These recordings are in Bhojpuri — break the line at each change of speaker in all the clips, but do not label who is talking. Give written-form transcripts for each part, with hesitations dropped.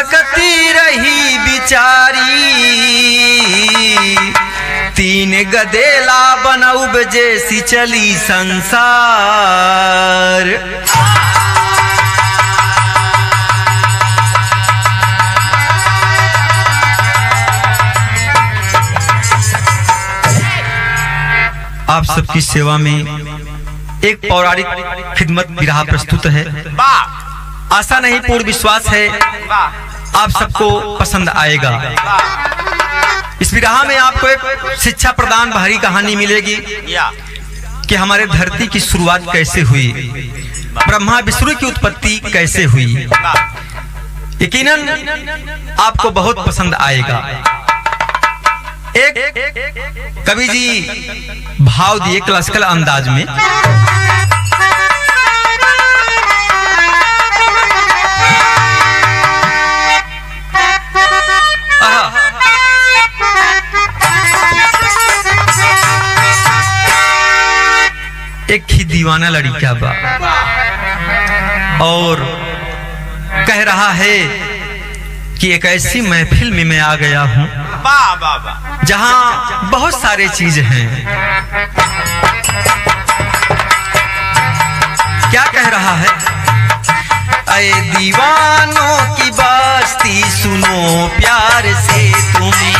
सकती रही बिचारी, तीन गदेला बनौब जैसी चली संसार। आप सबकी सेवा में एक पौराणिक खिदमत विरहा प्रस्तुत है। आशा नहीं पूर्ण विश्वास है आप सबको पसंद आएगा। इस विरहा में आपको एक शिक्षा प्रदान भारी कहानी मिलेगी कि हमारे धरती की शुरुआत कैसे हुई, ब्रह्मा विष्णु की उत्पत्ति कैसे हुई। यकीनन आपको बहुत पसंद आएगा। एक कवि जी भाव दिए क्लासिकल अंदाज में। एक ही दीवाना लड़का बा और कह रहा है कि एक ऐसी महफिल में मैं आ गया हूं जहां बहुत सारे चीज हैं। क्या कह रहा है? अरे दीवानों की बस्ती सुनो प्यार से तुम्हें,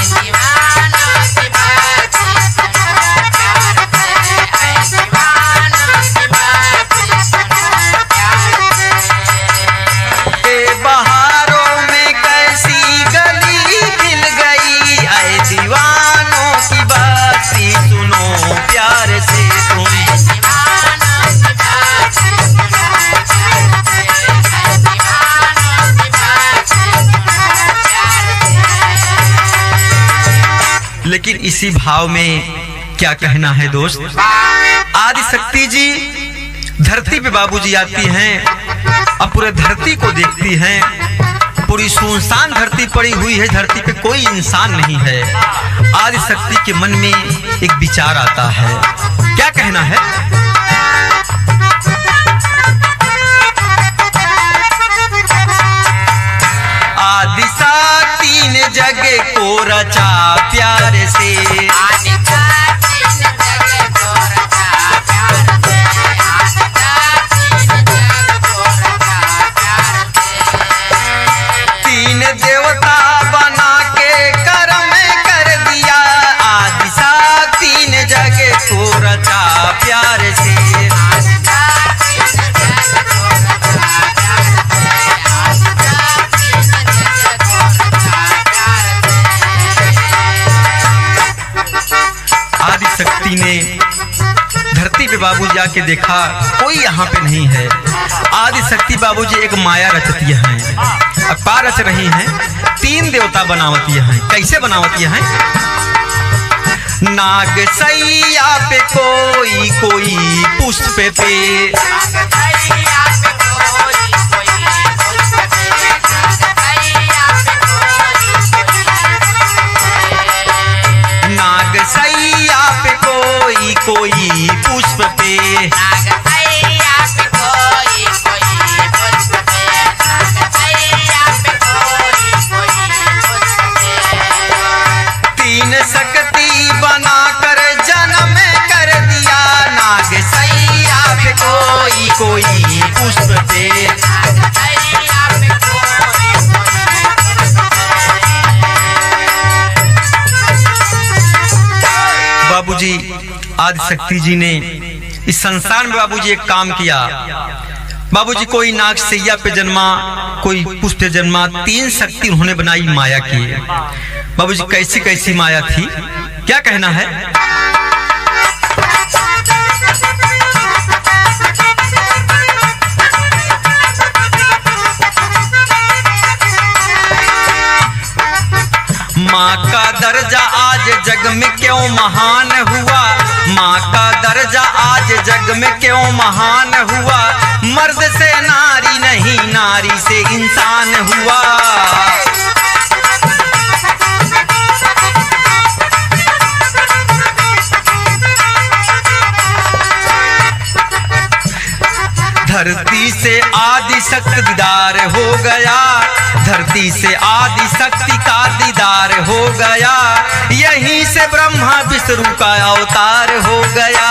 लेकिन इसी भाव में क्या कहना है दोस्त। आदि शक्ति जी धरती पे बाबूजी आती हैं और पूरे धरती को देखती हैं। पूरी सुनसान धरती पड़ी हुई है, धरती पे कोई इंसान नहीं है। आदि शक्ति के मन में एक विचार आता है। क्या कहना है? आदि शक्ति ने जग को रचा प्यार से, तीन देवता बना के कर्म कर दिया। आदि शक्ति ने जग को रचा प्यार से, शक्ति ने धरती पे बाबूजी जाके देखा कोई यहाँ पे नहीं है। आदि शक्ति बाबूजी एक माया रचती हैं, अपार रच रही हैं। तीन देवता बनावती हैं। कैसे बनावती हैं? नाग सैया पे कोई कोई पुष्प पे, नाग सैया पे कोई कोई पुष्प पे, तीन शक्ति बनाकर जन्म कर दिया। नाग सैया पे कोई कोई पुष्प पे, बाबूजी आदि शक्ति जी ने इस संसार में बाबूजी एक काम किया। बाबूजी कोई नाग सैया पे जन्मा, कोई पुष्प पे जन्मा। तीन शक्ति उन्होंने बनाई माया की। बाबूजी कैसी कैसी माया थी, क्या कहना है? माँ का दर्जा आज जग में क्यों महान हुआ, माँ का दर्जा आज जग में क्यों महान हुआ। मर्द से नारी नहीं, नारी से इंसान हुआ। धरती से आदि शक्ति दीदार हो गया, धरती से आदि शक्ति का दीदार हो गया, यहीं से ब्रह्मा विष्णु का अवतार हो गया।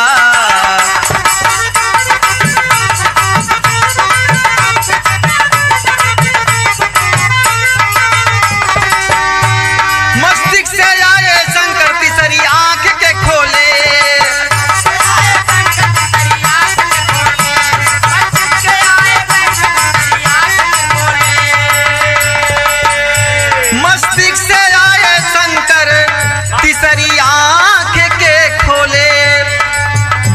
मस्तिष्क से आए शंकर तीसरी आंख के खोले, मस्तिष्क से आए शंकर तीसरी आंख के खोले,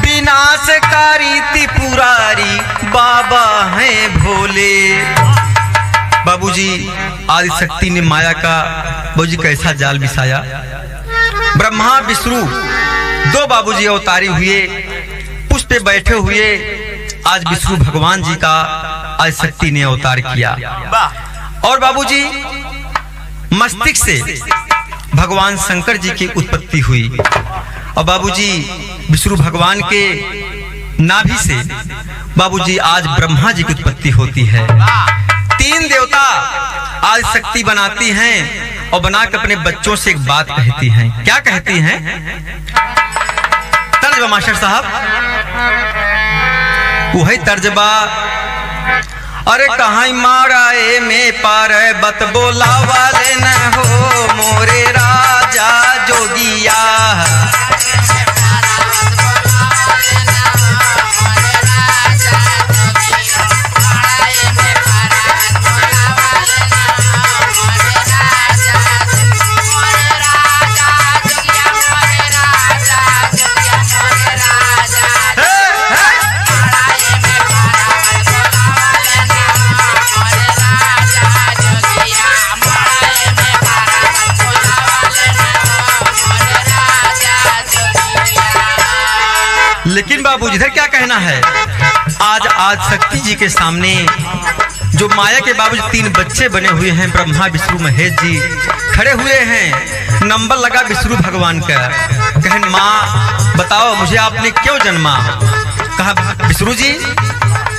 विनाशकारी त्रिपुरारी बाबा हैं भोले। बाबूजी आदिशक्ति ने माया का बाबूजी कैसा जाल बिछाया। ब्रह्मा विष्णु दो बाबूजी अवतारी हुए, पुष्प पे बैठे हुए। आज विष्णु भगवान जी का आदिशक्ति ने अवतार किया। और बाबूजी मस्तिष्क से भगवान शंकर जी की उत्पत्ति हुई और बाबूजी विष्णु भगवान के नाभि से बाबूजी आज ब्रह्मा जी की उत्पत्ति होती है। तीन देवता आज शक्ति बनाती हैं और बनाकर अपने बच्चों से एक बात कहती हैं। क्या कहती हैं? तर्जबा मास्टर साहब, वही तर्जबा। अरे कहाँ माराए में पार बत बोला वाले न हो मोरे राजा जोगिया, लेकिन बाबू इधर क्या कहना है? आज शक्ति जी के सामने जो माया के बाबू तीन बच्चे बने हुए हैं, ब्रह्मा विष्णु महेश जी खड़े हुए हैं। नंबर लगा विष्णु भगवान का। कहन माँ बताओ मुझे आपने क्यों जन्मा? कहा विष्णु जी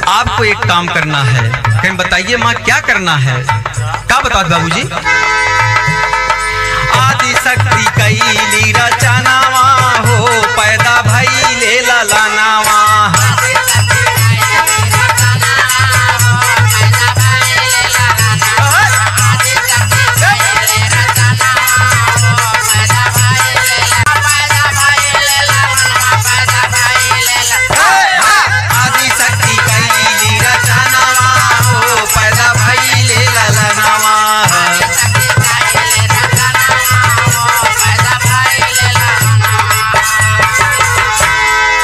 आपको एक काम करना है। कहन बताइए माँ क्या करना है? क्या बताओ बाबू जी? आदि शक्ति कैली रचनावा हो पैदा भई ले ललनावा, आदि शक्ति कैली रचनावा हो पैदा भई ले ललनावा।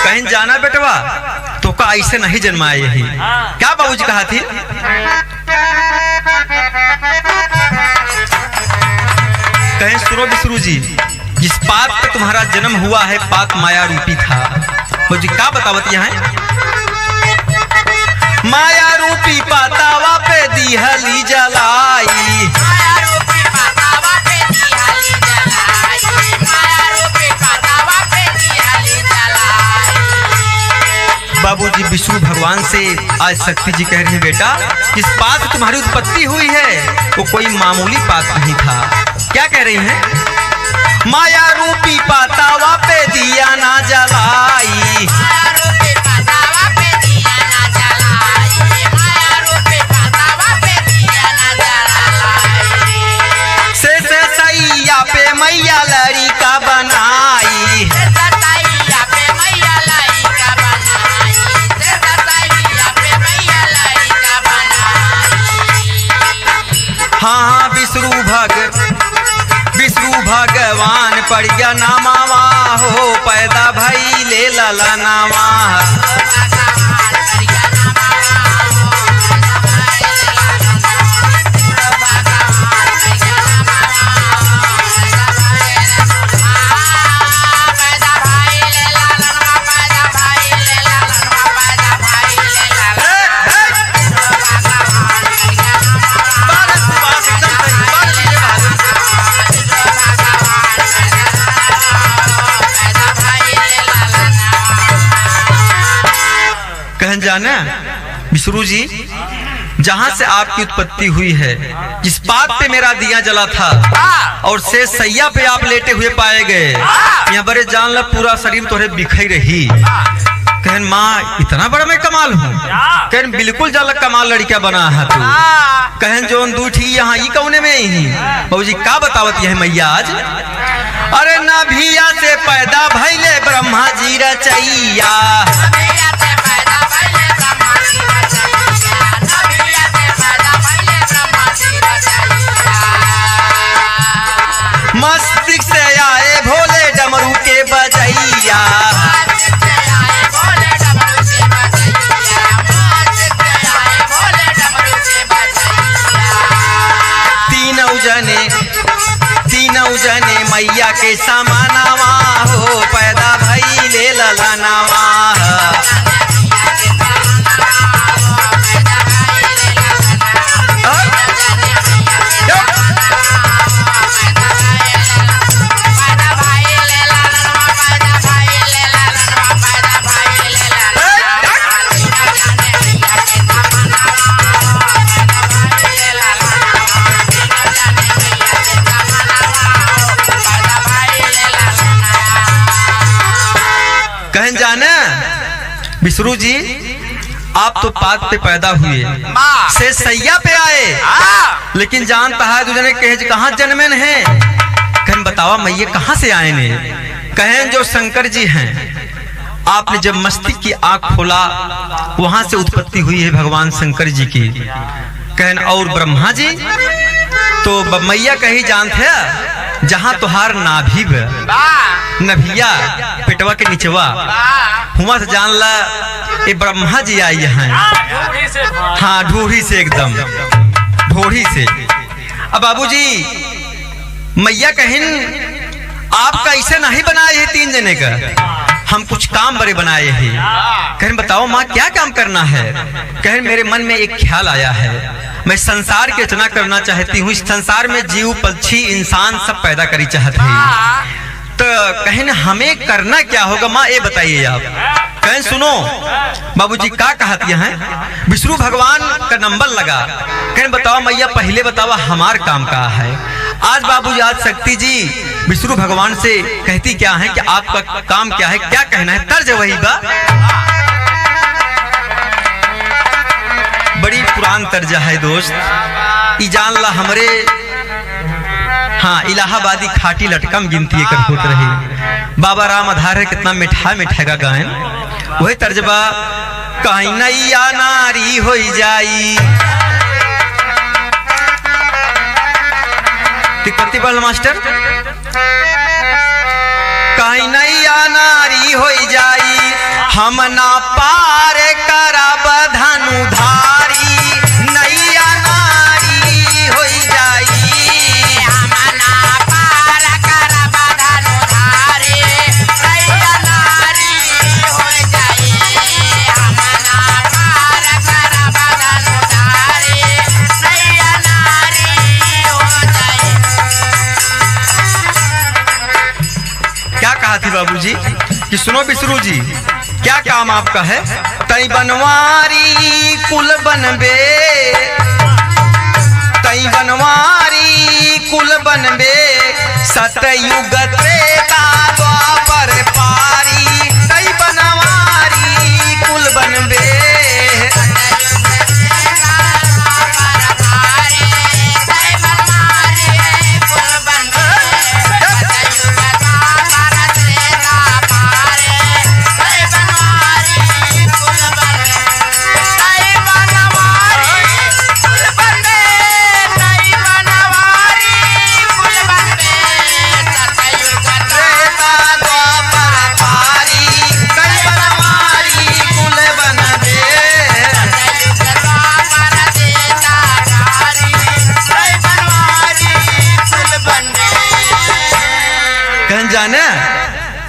कहीं जाना बेटवा तो का ऐसे नहीं जन्माए यही। क्या बाबूजी कहा थी? कहीं सुनो विष्णु जी, जिस पाप पे तुम्हारा जन्म हुआ है पाप माया रूपी था। बाबूजी क्या बतावत यहाँ? माया रूपी पातावा पे दिहली जलाई, बाबूजी विष्णु भगवान से आज शक्ति जी कह रही है बेटा जिस पाप से तुम्हारी उत्पत्ति हुई है वो कोई मामूली पाप नहीं था। क्या कह रही हैं? माया रूपी पातावा पे दिया ना जलाई, से सैया पे मैया लड़ी का बनाई, हाँ विष्णु भगवान पड़ गया नामावा हो पैदा भई ले ललनावा। जाना विष्णु जी, जहाँ से आपकी उत्पत्ति हुई है, जिस बात पे मेरा दिया जला था और से सैया पे आप लेटे हुए पाए गए, यहाँ बड़े जान ला पूरा शरीर तोरे बिखई रही। कहन माँ इतना बड़ा मैं कमाल हूँ? कहन बिल्कुल जाला कमाल लड़किया बना है तू। कहन जो दूठी यहाँ ई कौने में ही बाबूजी का बतावत है मैया आज? अरे नाभिया से पैदा भइले ब्रह्मा जी रचैया, मस्तिष्क से आए भोले डमरू के बजैया, तीनों जने मैया के समानावा हो पैदा भइले ललनावा। कहन जाना विष्णु जी, आप तो पात पे पैदा हुए, से सैया पे आए, लेकिन जानता है तुझने कहे कहाँ जन्मेन है? कहन बतावा मैया कहाँ से आए ने? कहन जो शंकर जी हैं, आपने जब मस्तिष्क की आंख खोला वहां से उत्पत्ति हुई है भगवान शंकर जी की। कहन और ब्रह्मा जी तो मैया कही जानते हैं जहाँ तुहार नाभि नभिया पेटवा के नीचवा हुआ से जान ला ये ब्रह्मा जी आई है। हाँ ढूढ़ी से, एकदम ढूढ़ी से। अब बाबूजी मैया कहिन आप कैसे नहीं बनाए है तीन जने का? हम कुछ काम बड़े बनाए हैं। कहन बताओ माँ क्या काम करना है? कहन मेरे मन में एक ख्याल आया है, मैं संसार की रचना करना चाहती हूँ। इस संसार में जीव पक्षी इंसान सब पैदा करी चाहते हैं, तो कहन हमें करना क्या होगा माँ ये बताइए आप। कहन सुनो बाबूजी का कहती हैं, विष्णु भगवान का नंबर लगा। कहन बताओ मैया पहले बतावा हमार काम का है। आज बाबूजी आज शक्ति जी विष्णु भगवान से कहती क्या है कि आपका काम क्या है, क्या कहना है? तर्ज वही बा, बड़ी पुरान तर्ज है दोस्त। ई जान ला हमरे हाँ इलाहाबादी खाटी लटकम गिनती कर होत रही। बाबा राम आधार है कितना मिठा मिठा का गायन, वही तर्जबा कहीं नैया नारी हो जाई। तिकपति बल मास्टर, कहीं नैया नारी हो जाई, हम ना पार करब धनुधारी, नैया नारी हो जाई, हम ना पार करब धनुधारी, नैया नारी हो जाई, हम ना पार करब धनुधारी, नैया नारी हो जाई। क्या कहा थी बाबूजी कि सुनो विष्णु जी क्या काम आपका है? तई बनवारी कुल बनबे, तई बनवारी कुल बनबे, सतयुग त्रेता द्वापर पारी, तई बनवारी कुल बनबे,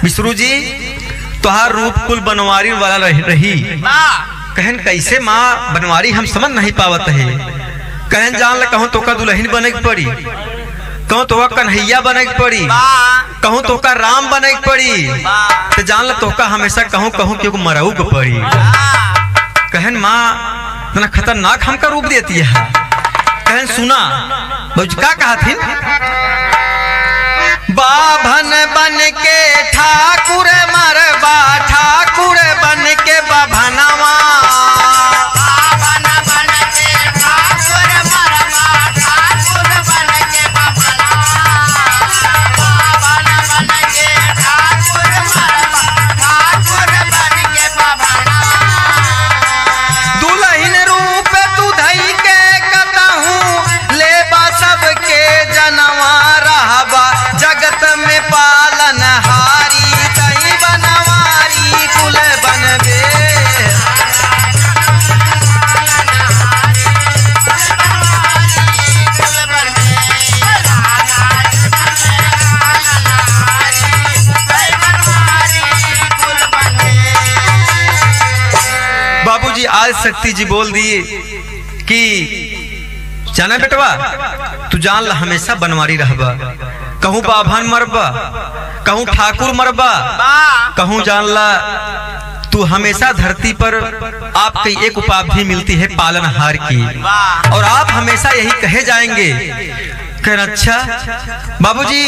विष्णु जी तुहार रूप कुल बनवारी वाला रही। कहन कैसे माँ बनवारी हम समझ नहीं पावत है। कहन जान ल कहूँ तो का दुल्हन बने के पड़ी, कहूँ तो का कन्हैया बने के पड़ी, कहूँ तो का राम बने के पड़ी, तो जान ल तो का हमेशा कहूँ कहूँ कि मरऊ के पड़ी। कहन माँ इतना खतरनाक हमका रूप देती है। कहन सुना बाबूजी का कहा थी, बाभन बन के ठाकुर मरबा, ठाकुर बन के बाभनवा, आज शक्ति जी बोल दिए कि जाना बेटवा तू जान ला हमेशा बनवारी रहबा, कहूँ बाभन मरबा, कहूँ ठाकुर मरबा, कहूँ जान ला तू हमेशा धरती पर आपकी एक उपाधि मिलती है पालनहार की, और आप हमेशा यही कहे जाएंगे। कह अच्छा बाबूजी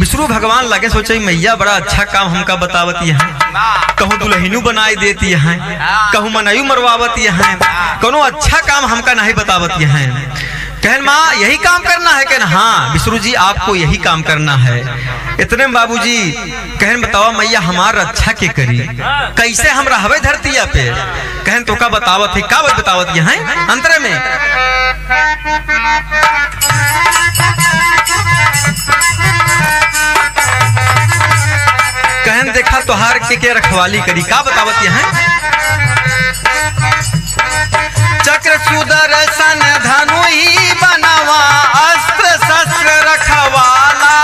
विष्णु भगवान लगे सोचे मैया बड़ा अच्छा काम हमका बतावती है, कहूँ दुल्हनू बनाई देती है, कहूँ मनयू मरवावती है, कोनो अच्छा काम हमका नहीं बतावती है। कहन माँ यही काम करना है, कहन हाँ विष्णु जी आपको यही काम करना है। इतने में बाबूजी कहन बतावा मैया हमार रक्षा के करी, कैसे हम रहबे धरतिया पे। कहन तो का बतावत है, का बतावत है अंतरे में। कहन देखा तोहार के रखवाली करी, का बतावत है। चक्र सुदर्शन धनु ही बनवा, अस्त्र शस्त्र रखवाला,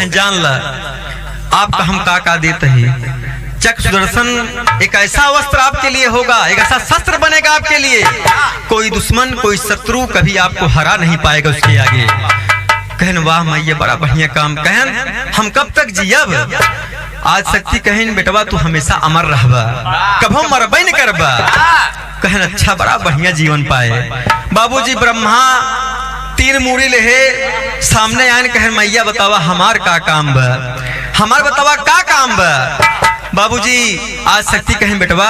जान ला आपका हम का देते हैं। चक्र सुदर्शन एक ऐसा वस्त्र आपके लिए होगा, एक ऐसा शस्त्र बनेगा आपके लिए, कोई दुश्मन कोई शत्रु कभी आपको हरा नहीं पाएगा उसके आगे। कहन वाह मैया बड़ा बढ़िया काम, कहन हम कब तक जियब। आज शक्ति कहन बेटवा तू हमेशा अमर रहबा, कभो मरबे न करबा। कहन अच्छा बड़ा बढ़िया जीवन पाए। बाबूजी ब्रह्मा 3 मूड़ी लेहे सामने आन, कहन मैया बतावा हमार का काम बा, हमार बतावा का काम बा। बाबूजी आज शक्ति कहन बेटवा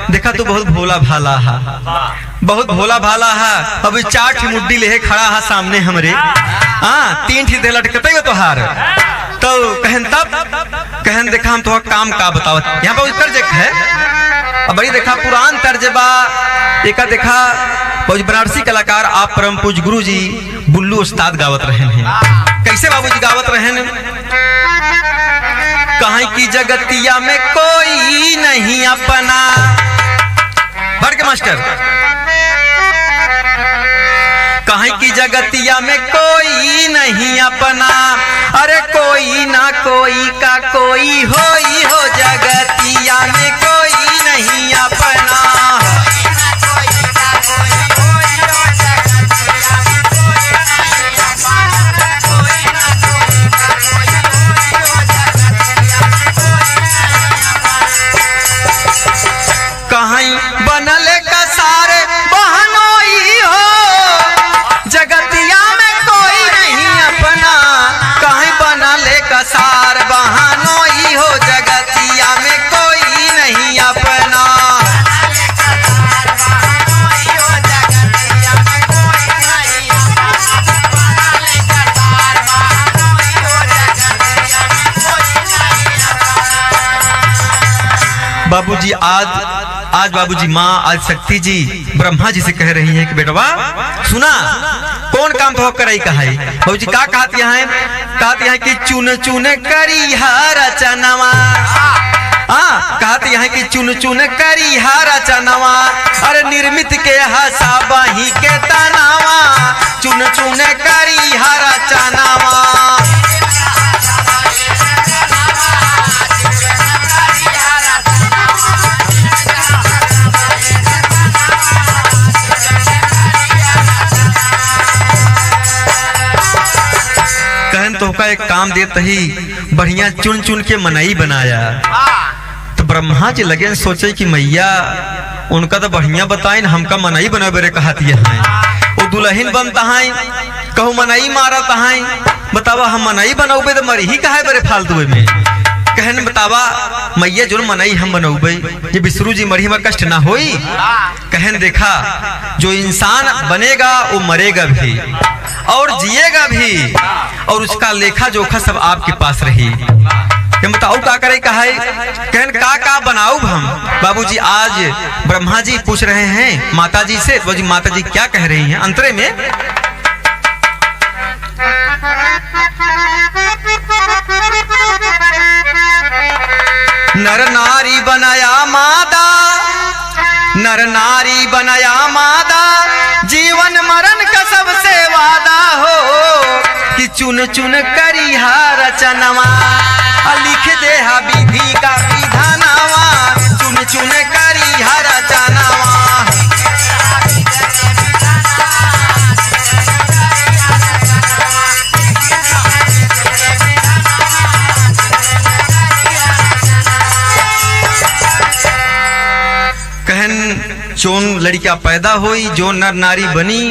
देखा तू बहुत भोला भाला है, बहुत भोला भाला है। अभी 4 मुड्डी लेहे खड़ा है सामने हमरे, हाँ 3 ठी दे लटकते हो तोहार। तो कहन तब कहन देखा हम तो काम का बताओ। यहाँ पर तर्ज है बड़ी देखा पुरान तर्जबा एक देखा बनारसी कलाकार आप परम पूज गुरु जी बुल्लू उस्ताद गावत रहे हैं। कैसे बाबूजी गावत रहे हैं, कहीं की जगतिया में कोई नहीं अपना, भर के मास्टर, कहीं की जगतिया में कोई नहीं अपना, अरे कोई ना कोई का कोई होई हो, जगतिया में कोई नहीं अपना। कहीं बनल कसार बहनोई हो, जगतिया में कोई नहीं अपना, कहीं बनल कसार बहनोई हो, जगतिया में कोई नहीं अपना। बाबूजी आज बाबूजी माँ आज शक्ति जी ब्रह्मा जी से कह रही है कि बेटवा सुना कौन काम तो कराई कहा है। बाबूजी क्या कहती है? कहती है कि चुन चुन करी हर चनवा। कहती है कि चुन चुन करी हर चनवा, अरे निर्मित के हसा बही के तनावा, चुन चुन करी हर चनवा। तो का एक काम देते ही बढ़िया चुन चुन के मनई बनाया। तो ब्रह्मा जी लगे सोचे कि मैया उनका तो बढ़िया बताइन, हमका मनई बना बेरे कहती है। वो दुल्हन बनता है कहूँ मनई मारता है, बतावा हम मनई बनौबे तो मरी ही कहा बेरे फालतू में। कहन बतावा मैया जो मनई हम बनौबे ये विष्णु जी मरी में कष्ट ना होई। कहन देखा जो इंसान बनेगा वो मरेगा भी और जिएगा भी, और उसका लेखा जोखा सब आपके पास रही। ये बताओ क्या करे कहा है? कहन का बनाऊ हम? बाबूजी आज ब्रह्मा जी पूछ रहे हैं माता जी से। तो जी माता जी क्या कह रही हैं अंतरे में? नर नारी बनाया मादा, नर नारी बनाया मादा, जीवन मरण का सबसे वादा हो कि चुन चुन करी हर चनवा, लिख दे विधि का विधानवा, चुन चुन करी हर चनवा। जोन लड़कियां पैदा हुई, जो नर नारी बनी,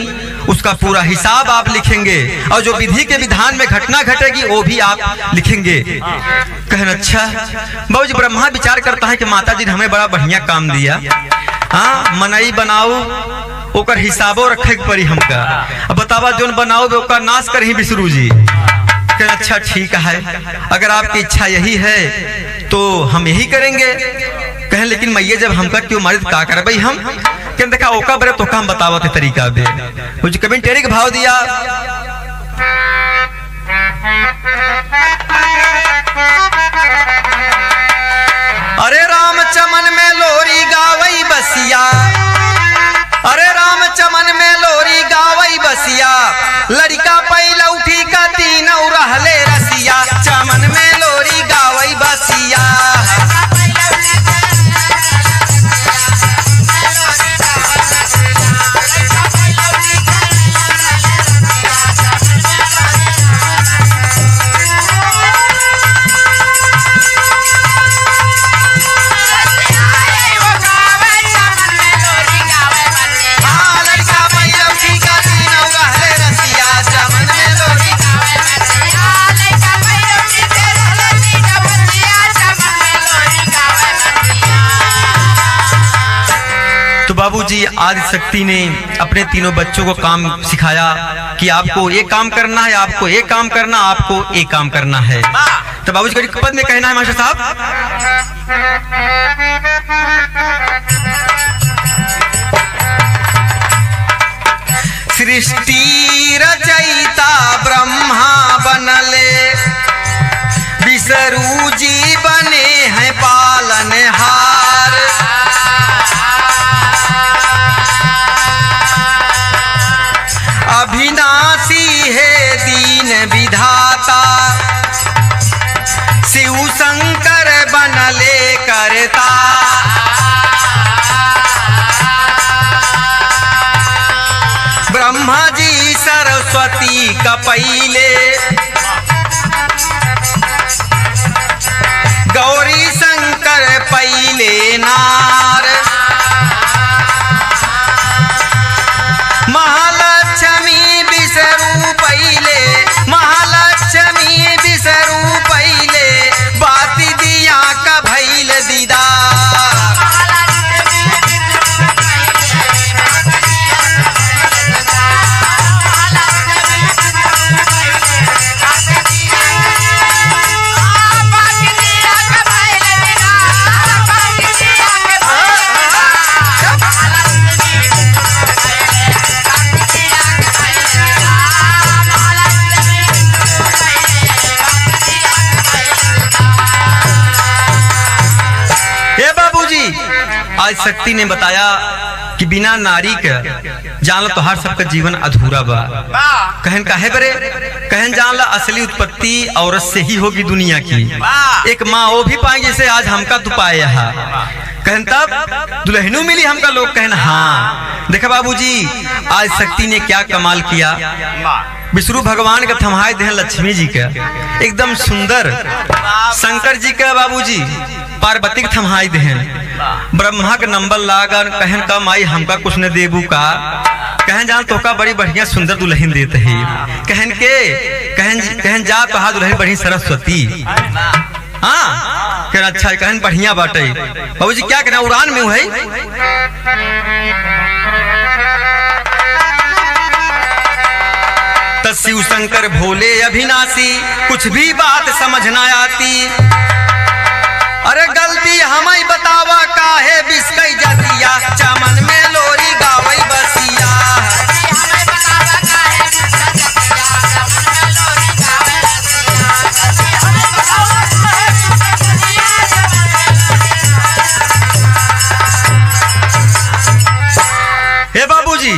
उसका पूरा हिसाब आप लिखेंगे और जो विधि के विधान में घटना घटेगी वो भी आप लिखेंगे। कहन अच्छा। बाबूजी ब्रह्मा विचार करता है कि माता जी ने हमें बड़ा बढ़िया काम दिया। हाँ मनई बनाओ ओकर हिसाबो रखे पड़ी हमका। अब बतावा जोन बनाओ ओकर नाश कर ही विष्णु जी। कहन अच्छा ठीक है, अगर आपकी इच्छा यही है तो हम यही करेंगे। कहें लेकिन मैया जब हमका क्यों मारे का कर भाई हम कहते देखा ओका बरे तो हम बतावत तरीका बे कुछ कभी टेरी के भाव दिया। अरे राम चमन में लोरी गावई बसिया, अरे राम चमन में लोरी गावई बसिया, लड़का पहला उठी का तीन रहले रसिया, चमन में लोरी गावई बसिया। बाबूजी आदिशक्ति ने अपने तीनों बच्चों को काम सिखाया कि आपको ये काम करना है, आपको ये काम करना, आपको ये काम करना है। तो बाबूजी का पद में कहना है मास्टर साहब, सृष्टि रचयिता ब्रह्मा बनले, विष्णु जी बने हैं पालनहार। अविनाशी है दीन विधाता, शिव शंकर बनले करता। ब्रह्मा जी सरस्वती कपैले, गौरी शंकर पहिले नार। महालक्ष्मी विष्णु पहिले, महालक्ष्मी विष्णु पहिले, बाती दिया का भैल दीदार। आज शक्ति ने बताया कि बिना नारी के जान लो तोहार सबका जीवन अधूरा बा। कहन काहे बरे? कहन जान ला असली उत्पत्ति औरत से ही होगी दुनिया की। एक माँ वो भी पाए जैसे आज हमका तू पाए यहाँ। कहन तब दुल्हनू मिली हमका लोग। कहन हाँ। देखा बाबूजी आज शक्ति ने क्या कमाल किया। विष्णु भगवान का थमाए देहन लक्ष्मी जी का एकदम सुंदर, शंकर जी का बाबूजी पार्वती के थमाए देहन, ब्रह्मा का नंबर लागा। कहन का माई हमका कुछ न देबू का। कहन जान तो का बड़ी बढ़िया सुंदर दुल्हन देते है। कहन के कहन जा तो दुल्हन बड़ी सरस्वती। हाँ कहना अच्छा। कहन बढ़िया बाटे बाबूजी क्या कहना उड़ान में है। शिव शंकर भोले अविनाशी कुछ भी बात समझ ना आती। अरे गलती हमें बतावा काहे बिस्कई जातिया चमन में लोरी गावई बसिया। हे बाबूजी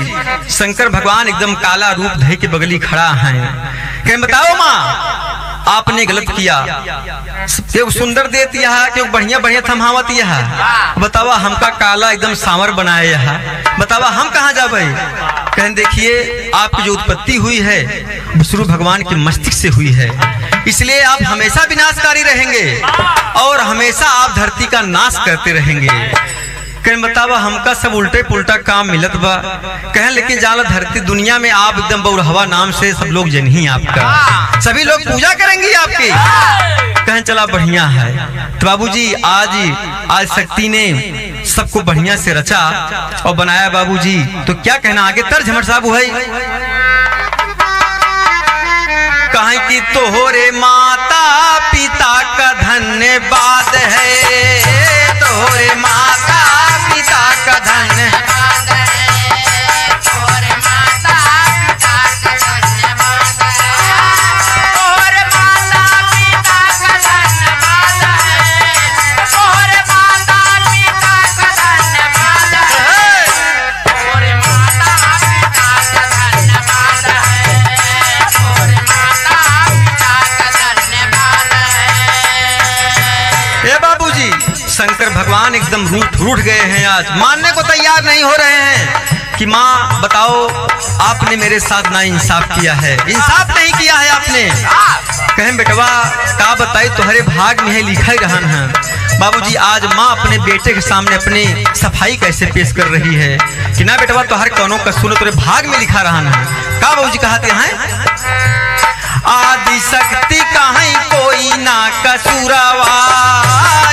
शंकर भगवान एकदम काला रूप धै के बगली खड़ा है। कह बताओ माँ आपने गलत किया। क्यों सुंदर देती है, क्यों बढ़िया बढ़िया थमावत है। बतावा हमका काला एकदम सांवर बनाए यहाँ। बतावा हम कहाँ जाबे। कहन देखिए आपकी जो उत्पत्ति हुई है विष्णु भगवान के मस्तिष्क से हुई है, इसलिए आप हमेशा विनाशकारी रहेंगे और हमेशा आप धरती का नाश करते रहेंगे। कहन बतावा हमका सब उल्टे पुल्टा काम मिलत बा। कहन लेकिन जाला धरती दुनिया में आप एकदम बौरहवा नाम से सब लोग जन ही आपका, सभी लोग पूजा करेंगे आपकी। कहन चला बढ़िया है। तो बाबूजी आज शक्ति ने सबको बढ़िया से रचा और बनाया बाबूजी। तो क्या कहना आगे तर्ज हमर साहब है। कहीं कि तोहरे माता पिता का धन्यवाद है, तोहरे माता पिता का धन्यवाद है, तोहरे माता पिता का धन्यवाद है, तोहरे माता पिता का धन्यवाद है, तोहरे माता पिता का धन्यवाद है, तोहरे माता पिता का धन्यवाद है, तोहरे माता पिता का धन्यवाद है। ए बाबूजी शंकर भगवान एकदम रूठ गए हैं। आज मानने को तैयार नहीं हो रहे हैं कि माँ बताओ आपने मेरे साथ ना इंसाफ किया है, इंसाफ नहीं किया है आपने। कहें बेटवा का बताई तुम्हारे भाग में है लिखा ही रहन है। बाबूजी आज माँ अपने बेटे के सामने अपनी सफाई कैसे पेश कर रही है कि ना बेटवा तो हर कौनों का सुनो तेरे भाग में लिखा रहन है। का बाबूजी कहते हैं आदि शक्ति कहीं कोई ना कसूरवा,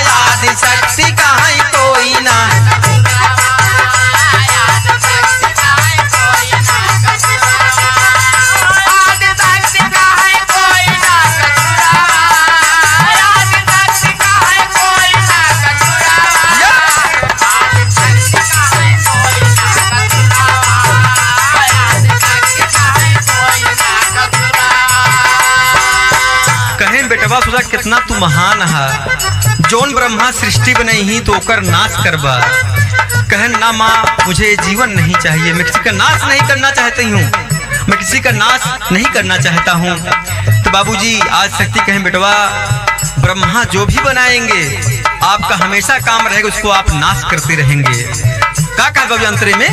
आदि शक्ति कहीं कोई ना, बेटवा सोचा कितना तू महान है। जोन ब्रह्मा सृष्टि बनाई ही तो ओकर नाश करबा। कहन ना माँ मुझे जीवन नहीं चाहिए, मैं किसी का नाश नहीं करना चाहती हूँ, मैं किसी का नाश नहीं करना चाहता हूँ। तो बाबूजी आज शक्ति कहें बेटवा ब्रह्मा जो भी बनाएंगे आपका हमेशा काम रहेगा, उसको आप नाश करते रहेंगे। का कहा बाबू अंतरे में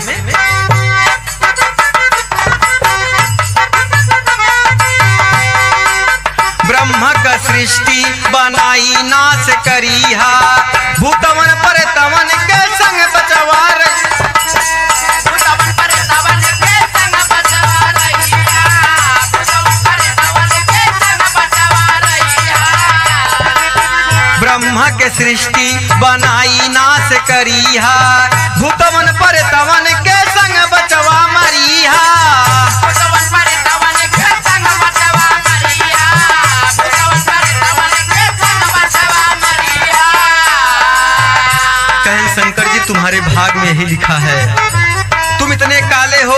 ब्रह्मा का सृष्टि बनाई नाश करीहा, भूतवन पर तवन के संग बचवा भूतवन पर तवन के संग बचवा रहिया, भूतवन पर तवन के संग बचवा रहिया। ब्रह्मा के सृष्टि बनाई नाश करीहा, भूतवन पर तवन के संग बचवा मरीहा, भूतवन पर तवन के संग बचवा मरीहा, शंकर जी तुम्हारे भाग में यही लिखा है। तुम इतने काले हो,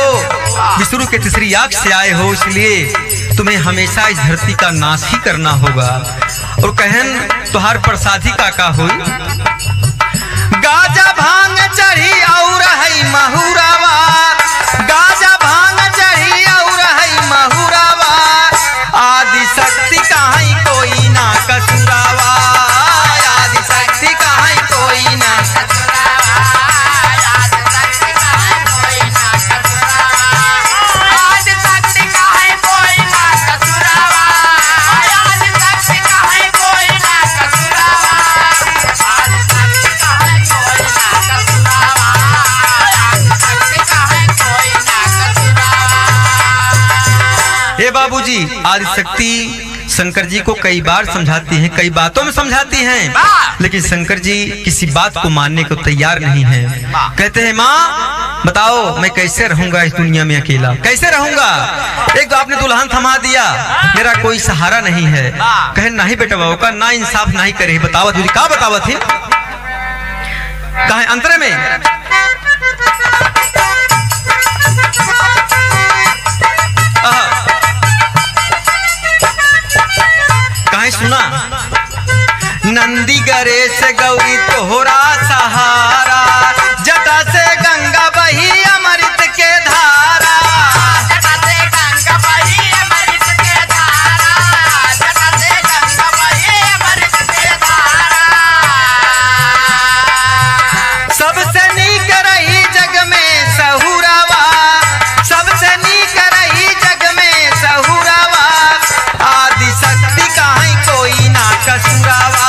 विष्णु के तीसरी आंख से आए हो, इसलिए तुम्हें हमेशा इस धरती का नाश ही करना होगा। और कहन तुहार प्रसादी का हुई गाजा भांग चढ़ी और है महुरावा, गाजा भांग चढ़ी और है महुरावा, आदि शक्ति कहीं कोई ना कसुरावा, आदि शक्ति कहीं कोई ना हे बाबूजी, आदिशक्ति शंकर जी को कई बार समझाती हैं, कई बातों में समझाती हैं, लेकिन शंकर जी किसी बात को मानने को तैयार नहीं हैं। कहते हैं माँ बताओ मैं कैसे रहूंगा इस दुनिया में अकेला, कैसे रहूंगा? एक तो आपने दुल्हन थमा दिया, मेरा कोई सहारा नहीं है। कहे नहीं बेटा बाबू का ना इंसाफ नहीं करे, बतावत तुझे का बतावत है? कहे अंतरे में कहीं सुना, नंदी गणेश गौरी तोहरा सहारा, जटा से गंगा बही अमृत के धारा, जटा से गंगा बही अमृत के धारा, जटा से गंगा बही अमृत के धारा, सबसे नीक रही जग में सहुरावा, सबसे नीक रही जग में सहुरावा, आदि शक्ति कहीं कोई ना कसुरावा,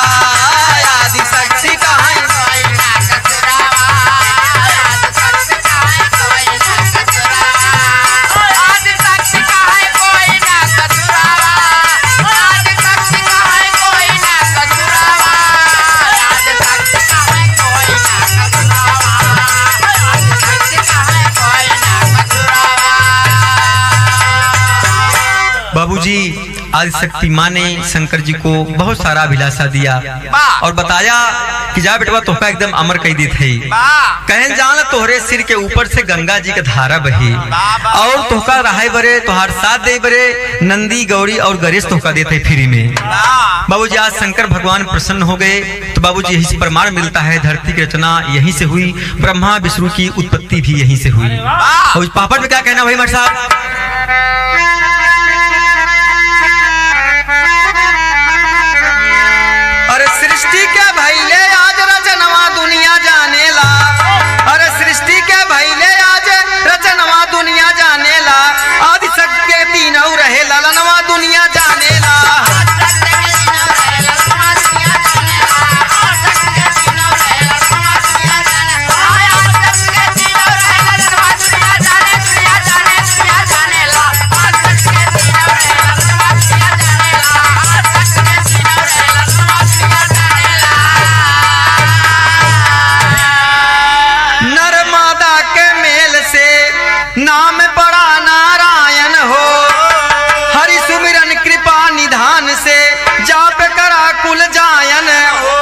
आदि शक्ति कहीं कोई ना कसुरावा, आदि शक्ति कहीं कोई ना कसुरावा, आदि शक्ति कहीं कोई ना कसुरावा, आदि शक्ति कहीं कोई ना कसुरावा, आदि शक्ति कहीं कोई ना कसुरावा, आदि शक्ति कहीं कोई ना कसुरावा। बाबूजी, आदिशक्ति माँ ने शंकर जी को बहुत सारा अभिलाषा दिया और बताया कि जा बेटवा तोहका एकदम अमर कह दी थे। कहन जान तोहरे सिर के ऊपर से गंगा जी का धारा बही और तोहका रहाय बरे, तोहार साथ दे बरे नंदी गौरी और गणेश तोहका देते फ्री में। बाबूजी आज शंकर भगवान प्रसन्न हो गए, तो बाबूजी यही से प्रमाण मिलता है धरती की रचना यहीं से हुई, ब्रह्मा विष्णु की उत्पत्ति भी यहीं से हुई। और पापड़ में क्या कहना भाई मर साहब? अरे सृष्टि के भैले आज रचनवा दुनिया जानेला, अरे सृष्टि के भैले आज रचनवा दुनिया जानेला, आदिशक्ति के तीनों रहे ललनवा दुनिया जानेला, नाम पड़ा नारायण हो, हरि सुमिरन कृपा निधान से जाप करा कुल जायन हो,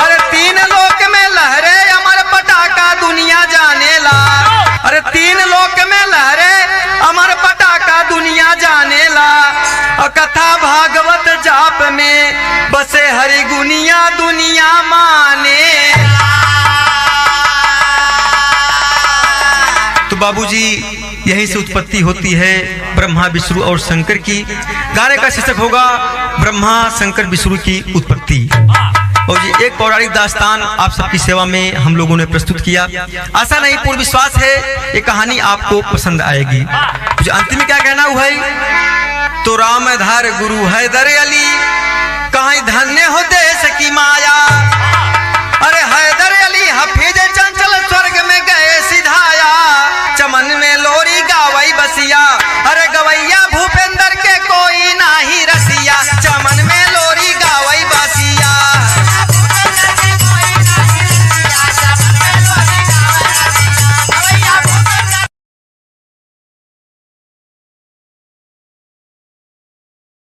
अरे तीन लोक में लहरे अमर पटाखा दुनिया जानेला, अरे तीन लोक में लहरे अमर पटाखा दुनिया जानेला, और कथा भागवत जाप में बसे हरि गुनिया दुनिया माने। तो बाबूजी यहीं से उत्पत्ति होती है ब्रह्मा विष्णु और शंकर की। गाने का शीर्षक होगा ब्रह्मा शंकर विष्णु की उत्पत्ति। और ये एक पौराणिक दास्तान आप सबकी सेवा में हम लोगों ने प्रस्तुत किया। आशा नहीं पूर्ण विश्वास है ये कहानी आपको पसंद आएगी। मुझे अंतिम में क्या कहना हुआ है? तो राम धार गुरु हैदर अली, कहीं धन्य